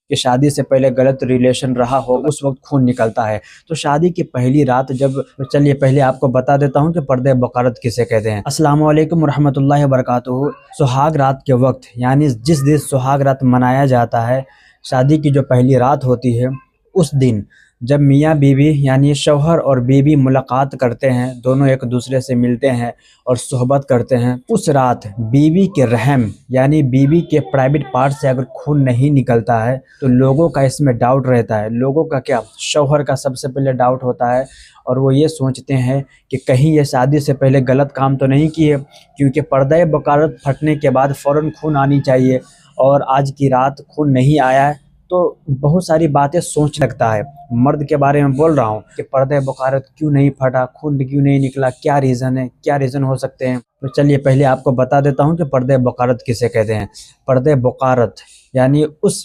کہ شادی سے پہلے غلط ریلیشن رہا ہو اس وقت خون نکلتا ہے۔ تو شادی کی پہلی رات جب، چلیے پہلے آپ کو بتا دیتا ہوں کہ پردہ بقارت کسے کہتے ہیں۔ السلام علیکم ورحمۃ اللہ وبرکاتہ۔ سہاگ رات کے وقت، یعنی جس دن سہاگ رات منایا جاتا ہے، شادی کی جو پہلی رات ہوتی ہے، اس دن جب میاں بیوی یعنی شوہر اور بیوی ملاقات کرتے ہیں، دونوں ایک دوسرے سے ملتے ہیں اور صحبت کرتے ہیں، اس رات بیوی کے رحم یعنی بیوی کے پرائیویٹ پارٹ سے اگر خون نہیں نکلتا ہے تو لوگوں کا اس میں ڈاؤٹ رہتا ہے۔ لوگوں کا کیا، شوہر کا سب سے پہلے ڈاؤٹ ہوتا ہے اور وہ یہ سوچتے ہیں کہ کہیں یہ شادی سے پہلے غلط کام تو نہیں کیے، کیونکہ پردہ بقارت پھٹنے کے بعد فوراً خون آنی چاہیے اور آج کی رات خون نہیں آیا ہے، تو بہت ساری باتیں سوچ لگتا ہے۔ مرد کے بارے میں بول رہا ہوں کہ پردہ بقارت کیوں نہیں پھٹا، خون کیوں نہیں نکلا، کیا ریزن ہے، کیا ریزن ہو سکتے ہیں۔ تو چلیے پہلے آپ کو بتا دیتا ہوں کہ پردہ بقارت کسے کہتے ہیں۔ پردہ بقارت یعنی اس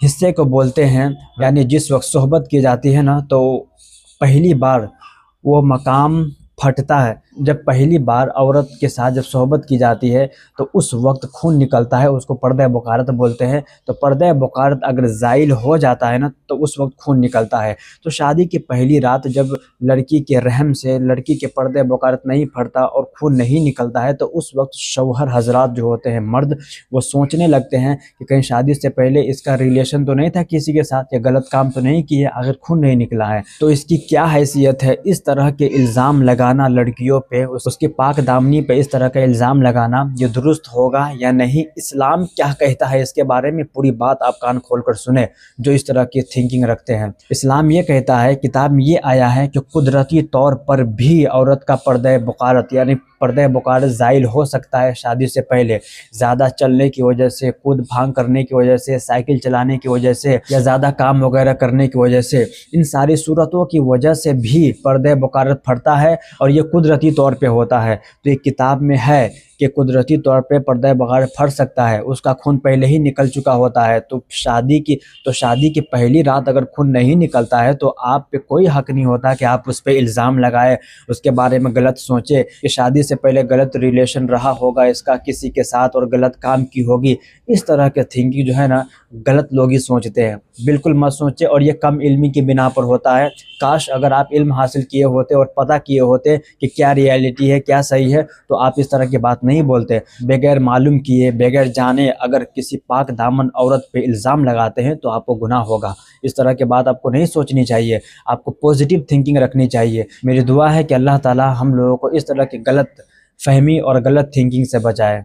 حصے کو بولتے ہیں، یعنی جس وقت صحبت کی جاتی ہے نا، تو پہلی بار وہ مقام پھٹتا ہے۔ جب پہلی بار عورت کے ساتھ جب صحبت کی جاتی ہے تو اس وقت خون نکلتا ہے، اس کو پردہ بقارت بولتے ہیں۔ تو پردہ بقارت اگر زائل ہو جاتا ہے نا تو اس وقت خون نکلتا ہے۔ تو شادی کی پہلی رات جب لڑکی کے رحم سے لڑکی کے پردہ بقارت نہیں پھٹتا اور خون نہیں نکلتا ہے تو اس وقت شوہر حضرات جو ہوتے ہیں، مرد، وہ سوچنے لگتے ہیں کہ کہیں شادی سے پہلے اس کا ریلیشن تو نہیں تھا کسی کے ساتھ، یا غلط کام تو نہیں کیے اگر خون نہیں نکلا ہے تو اس کی کیا حیثیت ہے۔ اس طرح کے الزام لگانا لڑکیوں پہ، اس کی پاک دامنی پہ اس طرح کا الزام لگانا، یہ درست ہوگا یا نہیں؟ اسلام کیا کہتا ہے اس کے بارے میں، پوری بات آپ کان کھول کر سنیں جو اس طرح کی تھنکنگ رکھتے ہیں۔ اسلام یہ کہتا ہے، کتاب میں یہ آیا ہے کہ قدرتی طور پر بھی عورت کا پردہ بقارت یعنی پردہ بقارت زائل ہو سکتا ہے شادی سے پہلے، زیادہ چلنے کی وجہ سے، کود پھانگ کرنے کی وجہ سے، سائیکل چلانے کی وجہ سے، یا زیادہ کام وغیرہ کرنے کی وجہ سے، ان ساری صورتوں کی وجہ سے بھی پردہ بقارت پھٹتا ہے اور یہ قدرتی طور پہ ہوتا ہے۔ تو یہ کتاب میں ہے کہ قدرتی طور پہ پردہ بقارت پھٹ سکتا ہے، اس کا خون پہلے ہی نکل چکا ہوتا ہے۔ تو شادی کی پہلی رات اگر خون نہیں نکلتا ہے تو آپ پہ کوئی حق نہیں ہوتا کہ آپ اس پہ الزام لگائے، اس کے بارے میں غلط سوچے کہ شادی سے پہلے غلط ریلیشن رہا ہوگا اس کا کسی کے ساتھ اور غلط کام کی ہوگی۔ اس طرح کے تھنکنگ جو ہے نا، غلط لوگ ہی سوچتے ہیں، بالکل مت سوچے، اور یہ کم علمی کی بنا پر ہوتا ہے۔ کاش اگر آپ علم حاصل کیے ہوتے اور پتہ کیے ہوتے کہ کیا ریالٹی ہے، کیا صحیح ہے، تو آپ اس طرح کی بات نہیں بولتے۔ بغیر معلوم کیے، بغیر جانے اگر کسی پاک دامن عورت پہ الزام لگاتے ہیں تو آپ کو گناہ ہوگا۔ اس طرح کی بات آپ کو نہیں سوچنی چاہیے، آپ کو پوزیٹیو تھنکنگ رکھنی چاہیے۔ میری دعا ہے کہ اللہ تعالی ہم لوگوں کو اس طرح کی غلط فہمی اور غلط تھنکنگ سے بچائے۔